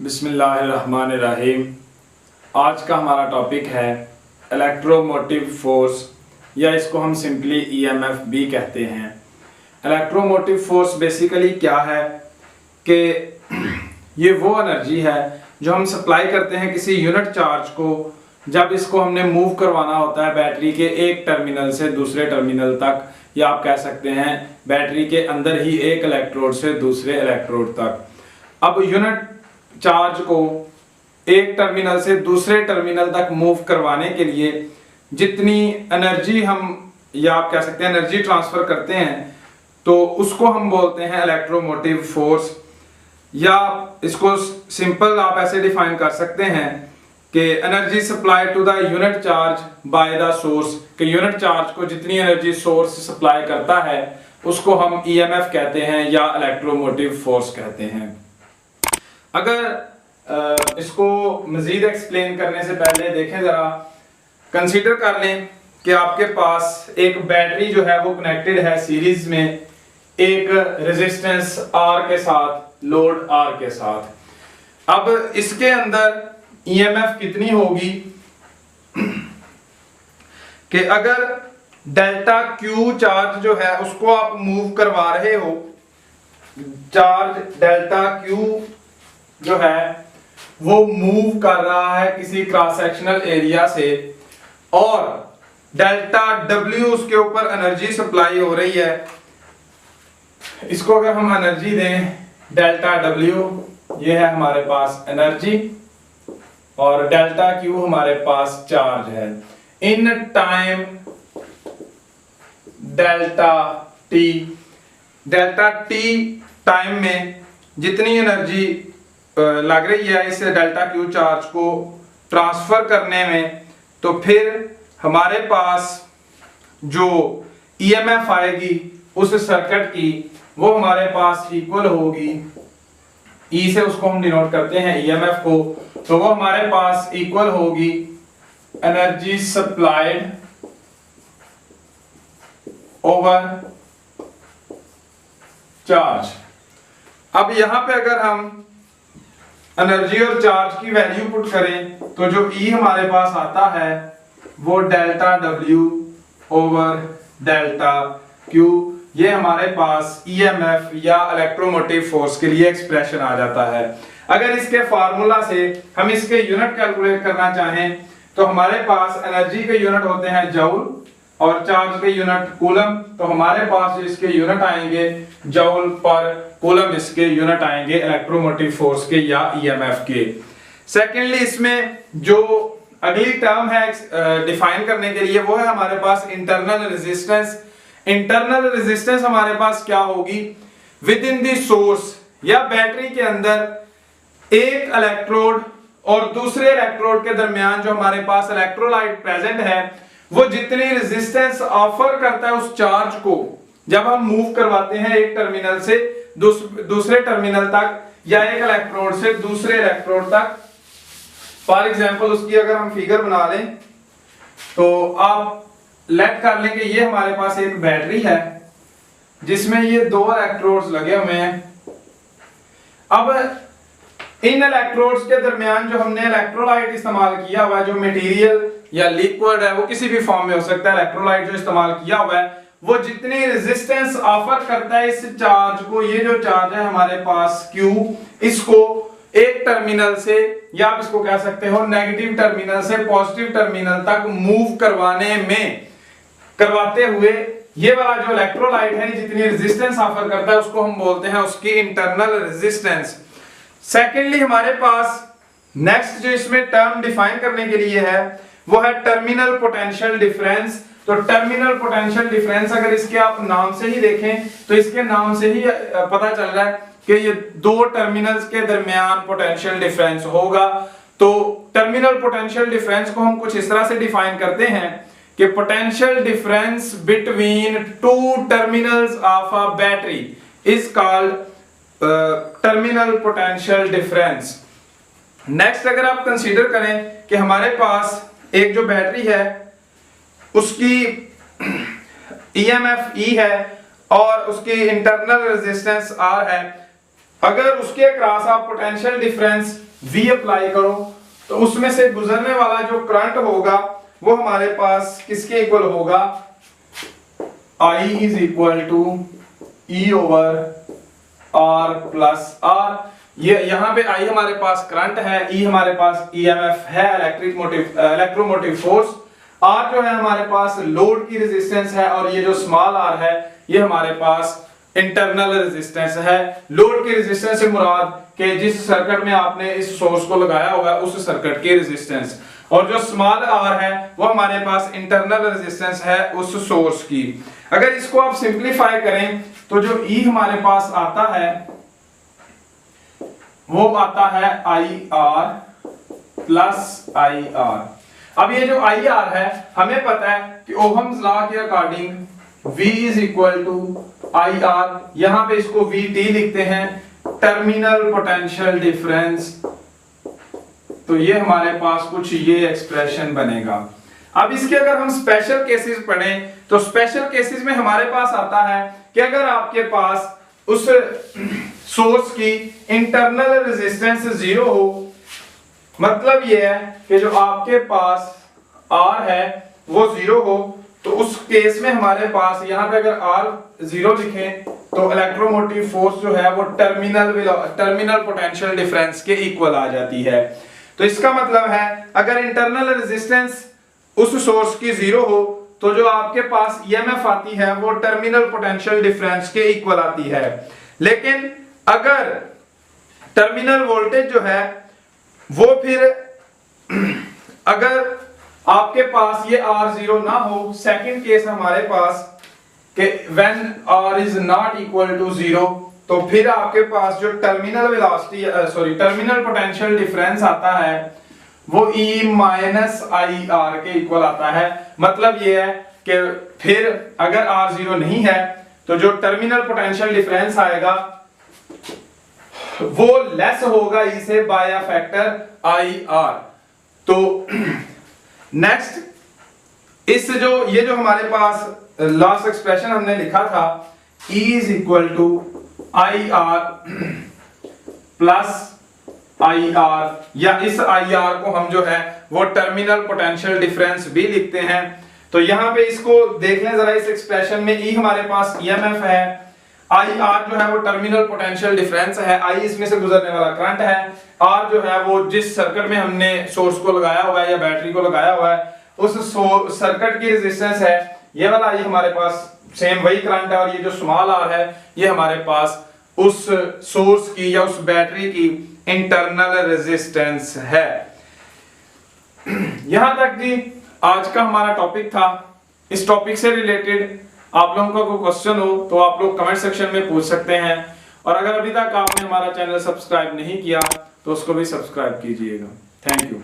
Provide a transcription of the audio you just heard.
बिस्मिल्लाहिर्रहमानिर्रहीम। आज का हमारा टॉपिक है इलेक्ट्रोमोटिव फोर्स, या इसको हम सिंपली ईएमएफ भी कहते हैं। इलेक्ट्रोमोटिव फोर्स बेसिकली क्या है कि ये वो एनर्जी है जो हम सप्लाई करते हैं किसी यूनिट चार्ज को, जब इसको हमने मूव करवाना होता है बैटरी के एक टर्मिनल से दूसरे टर्मिनल तक, या आप कह सकते हैं बैटरी के अंदर ही एक इलेक्ट्रोड से दूसरे इलेक्ट्रोड तक। अब यूनिट चार्ज को एक टर्मिनल से दूसरे टर्मिनल तक मूव करवाने के लिए जितनी एनर्जी हम, या आप कह सकते हैं एनर्जी ट्रांसफर करते हैं, तो उसको हम बोलते हैं इलेक्ट्रोमोटिव फोर्स। या इसको सिंपल आप ऐसे डिफाइन कर सकते हैं कि energy supply to the unit charge by the source, कि यूनिट चार्ज को जितनी एनर्जी सोर्स सप्लाई करता है उसको हम ईएमएफ कहते हैं या इलेक्ट्रोमोटिव फोर्स कहते हैं। अगर इसको मजीद एक्सप्लेन करने से पहले देखें, जरा कंसीडर कर लें कि आपके पास एक बैटरी जो है वो कनेक्टेड है सीरीज में एक रेजिस्टेंस R के साथ, लोड R के साथ। अब इसके अंदर ईएमएफ कितनी होगी कि अगर डेल्टा Q चार्ज जो है उसको आप मूव करवा रहे हो, चार्ज डेल्टा Q जो है वो मूव कर रहा है किसी क्रॉस सेक्शनल एरिया से, और डेल्टा W उसके ऊपर एनर्जी सप्लाई हो रही है। इसको अगर हम एनर्जी दें डेल्टा W, ये है हमारे पास एनर्जी, और डेल्टा Q हमारे पास चार्ज है। In time delta T time में जितनी एनर्जी लग रही है इस डेल्टा Q चार्ज को ट्रांसफर करने में, तो फिर हमारे पास जो ईएमएफ आएगी उस सर्किट की, वो हमारे पास इक्वल होगी, ई से उसको हम डिनोट करते हैं ईएमएफ को, तो वो हमारे पास इक्वल होगी एनर्जी सप्लाइड ओवर चार्ज। अब यहां पे अगर हम एनर्जी और चार्ज की वैल्यू पुट करें तो जो E हमारे पास आता है वो delta W over delta Q, ये हमारे पास EMF या इलेक्ट्रोमोटिव फोर्स के लिए एक्सप्रेशन आ जाता है। अगर इसके फार्मूला से हम इसके यूनिट कैलकुलेट करना चाहें तो हमारे पास एनर्जी के यूनिट होते हैं जूल और चार्ज के यूनिट कूलम, तो हमारे पास इसके यूनिट आएंगे जूल पर कूलम, इसके यूनिट आएंगे इलेक्ट्रोमोटिव फोर्स के या ईएमएफ के। सेकेंडली इसमें जो अगली टर्म है डिफाइन करने के लिए, वो है हमारे पास इंटरनल रेजिस्टेंस। इंटरनल रेजिस्टेंस हमारे पास क्या होगी, विद इन द सोर्स या बैटरी के अंदर एक इलेक्ट्रोड और दूसरे इलेक्ट्रोड के दरमियान जो हमारे पास इलेक्ट्रोलाइट प्रेजेंट है, वो जितनी रेजिस्टेंस ऑफर करता है उस चार्ज को जब हम मूव करवाते हैं एक टर्मिनल से दूसरे टर्मिनल तक, या एक इलेक्ट्रोड से दूसरे इलेक्ट्रोड तक। फॉर एग्जांपल उसकी अगर हम फिगर बना लें तो आप लेट कर लें कि ये हमारे पास एक बैटरी है जिसमें ये दो इलेक्ट्रोड्स लगे हुए हैं। अब इन इलेक्ट्रोड्स के दरमियान जो हमने इलेक्ट्रोलाइट इस्तेमाल किया हुआ है, जो मटेरियल या लिक्विड है, वो किसी भी फॉर्म में हो सकता है, इलेक्ट्रोलाइट जो इस्तेमाल किया हुआ है वो जितनी रेजिस्टेंस ऑफर करता है इस चार्ज को, ये जो चार्ज है हमारे पास Q, इसको एक टर्मिनल से, या आप इसको कह सकते हो नेगेटिव टर्मिनल से पॉजिटिव टर्मिनल तक मूव करवाते हुए ये वाला जो इलेक्ट्रोलाइट है जितनी रेजिस्टेंस ऑफर करता है उसको हम बोलते हैं उसकी इंटरनल रेजिस्टेंस। सेकेंडली हमारे पास नेक्स्ट जो इसमें टर्म डिफाइन करने के लिए है वो है टर्मिनल पोटेंशियल डिफरेंस। तो टर्मिनल पोटेंशियल डिफरेंस अगर इसके आप नाम से ही देखें तो इसके नाम से ही पता चल रहा है कि ये दो टर्मिनल्स के दरमियान पोटेंशियल डिफरेंस होगा। तो टर्मिनल पोटेंशियल डिफरेंस को हम कुछ इस तरह से डिफाइन करते हैं कि potential difference between two terminals of a battery is called terminal potential difference. Next अगर आप कंसीडर करें कि हमारे पास एक जो बैटरी है उसकी ईएमएफ E है और उसकी इंटरनल रेजिस्टेंस R है, अगर उसके अक्रॉस आप पोटेंशियल डिफरेंस V अप्लाई करो तो उसमें से गुजरने वाला जो करंट होगा वो हमारे पास किसके इक्वल होगा, I is equal to E over R plus R। ये यहाँ पे I हमारे पास करंट है, E हमारे पास EMF है, इलेक्ट्रोमोटिव फोर्स, R जो है हमारे पास लोड की रेजिस्टेंस है, और ये जो स्मॉल r है ये हमारे पास इंटरनल रेजिस्टेंस है। लोड की रेजिस्टेंस से मुराद कि जिस सर्किट में आपने इस सोर्स को लगाया हुआ है उस सर्किट की रेजिस्टेंस, और जो स्मॉल r है वो हमारे पास इंटरनल रेजिस्टेंस है उस सोर्स की। अगर इसको आप सिंपलीफाई करें तो जो E हमारे पास आता है वो आता है IR प्लस IR। अब ये जो IR है हमें पता है कि ओहम्स लॉ के according V is equal to IR, यहां पे इसको VT लिखते हैं, टर्मिनल पोटेंशियल डिफरेंस। तो ये हमारे पास कुछ ये एक्सप्रेशन बनेगा। अब इसके अगर हम स्पेशल केसेस पढ़ें तो स्पेशल केसेस में हमारे पास आता है कि अगर आपके पास उस सोर्स की इंटरनल रेजिस्टेंस 0 हो, मतलब ये है कि जो आपके पास R है वो 0 हो, तो उस केस में हमारे पास यहाँ पे अगर R 0 लिखें तो इलेक्ट्रोमोटिव फोर्स जो है वो टर्मिनल पोटेंशियल डिफरेंस के इक्वल आ जाती है। तो इसका मतलब है अगर इंटरनल रेजिस्टेंस उस सोर्स की 0 हो तो जो आपके पास EMF आती है वो टर्मिनल पोटेंशियल डिफरेंस के इक्वल आती है। लेकिन अगर टर्मिनल वोल्टेज जो है वो फिर अगर आपके पास ये R0 ना हो, सेकंड केस हमारे पास कि when R is not equal to 0, तो फिर आपके पास जो terminal velocity terminal potential difference आता है वो E माइनस IR के इक्वल आता है। मतलब ये है कि फिर अगर R0 नहीं है तो जो टर्मिनल पोटेंशियल डिफरेंस आएगा वो लेस होगा E से बाय अ फैक्टर IR। तो नेक्स्ट ये जो हमारे पास लास्ट एक्सप्रेशन हमने लिखा था E is equal to IR plus IR, या इस IR को हम जो है वो टर्मिनल पोटेंशियल डिफरेंस भी लिखते हैं। तो यहाँ पे इसको देख लें जरा, इस एक्सप्रेशन में E हमारे पास EMF है, IR जो है वो टर्मिनल पोटेंशियल डिफरेंस है, I इसमें से गुजरने वाला करंट है, R जो है वो जिस सर्किट में हमने सोर्स को लगाया हुआ है या बैटरी को लगाया हुआ है उस सर्किट की रेजिस्टेंस है, ये वाला I हमारे पास सेम वही करंट है, और ये जो स्मॉल r है ये हमारे पास उस सोर्स की या उस बैटरी की इंटरनल रेजिस्टेंस है। यहां तक जी आज का हमारा टॉपिक था। इस टॉपिक से रिलेटेड आप लोगों का कोई क्वेश्चन हो तो आप लोग कमेंट सेक्शन में पूछ सकते हैं, और अगर अभी तक आपने हमारा चैनल सब्सक्राइब नहीं किया तो उसको भी सब्सक्राइब कीजिएगा। Thank you.